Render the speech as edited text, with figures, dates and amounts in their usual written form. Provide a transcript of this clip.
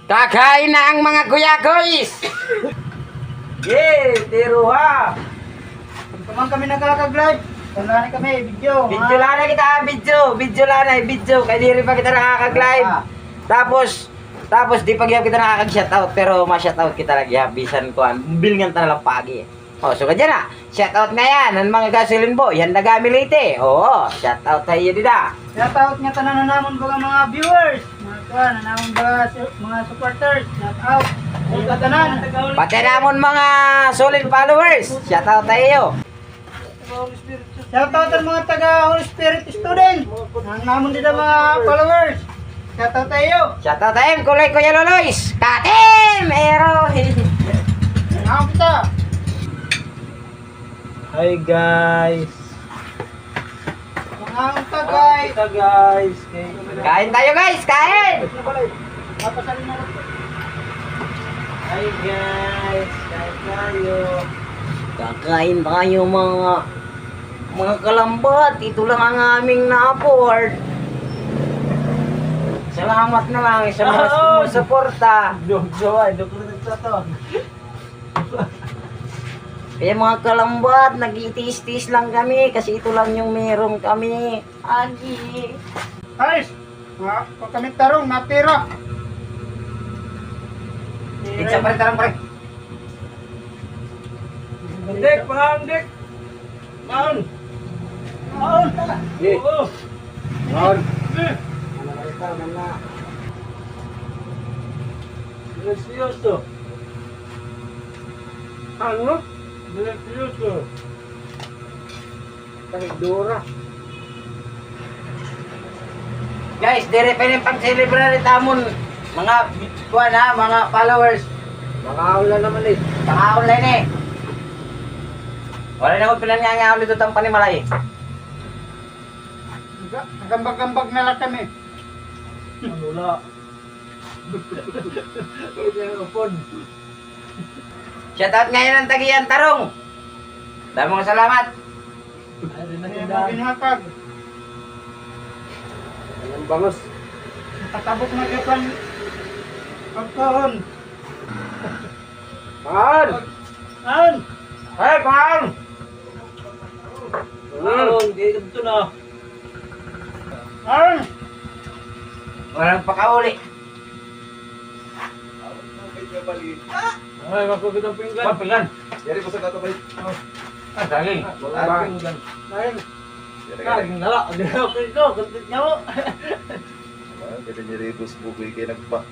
Kakain na ang mga guyagoys! Yay! Tiruha! Kaman kami nagkakag-live. Tandaan kami, video. Video lang na kita, video. Kaya di rin pa kita nakakag-live. Tapos di pa kita nakakag-shoutout, pero ma-shoutout kita lagi ha. Bisan ko, bilngan ta na lang pagi. O, so ka dyan ha. Shoutout na yan, ang mga gasolin po. Yan na gamilite. Oo, shoutout tayo dida. Shoutout nga tanan na namon ba mga viewers. Mga kuan, na namon ba mga supporters. Shoutout. Sa tanan. Pati namon mga solid followers. Shoutout tayo. Shoutout ang mga taga Holy Spirit student. Ang namon din ang mga followers. Shoutout tayo. Shoutout tayo, kulay Kuya Loloys. Katim! Ero! Ako kita. Hi guys! Mga unta guys. Kita guys! Kain tayo guys, kain! Papasalin na lang. Hi guys! Kain tayo! Kakain tayo mga kalambat. Ito lang ang aming na-afford. Salamat na lang sa mga sumusuporta. Jowa, doktor nagtato. Kaya mga kalambat, nag-itis-tis lang kami kasi ito lang yung meron kami. Agi. Guys, pag kami tarong, natira. Pizza pa rin, tarang pa rin. Dek, pangalan dek! Maun! Maon. Oo! Maun. Delicioso! Ano? Delicioso! Dura. Guys, dire pa rin pag-celebrate tamon mga kuwan ha, mga followers. Makakaula naman eh. Naka-online eh. Wala na ko pinangangaw nito tang panimalay. Gambag-gambag na lang kami. Wala. Shoutout ngayon ang tagiyan tarong. Damong salamat. Ginhatag. Ang bangos. Tatabok na kapan. Pagkahon. Maun! Maon. Hey, pang! Maun! Ito na. Maon. Walang pakauli. Ay, makukit ang pinggan. Pinggan. Yari po sa gato balik. Ah, saging. Wala pinggan. Ayun. Kaging nala. Hindi ako ito. Kuntit niya mo. Kita nyari bus bukoy kayo nagpa.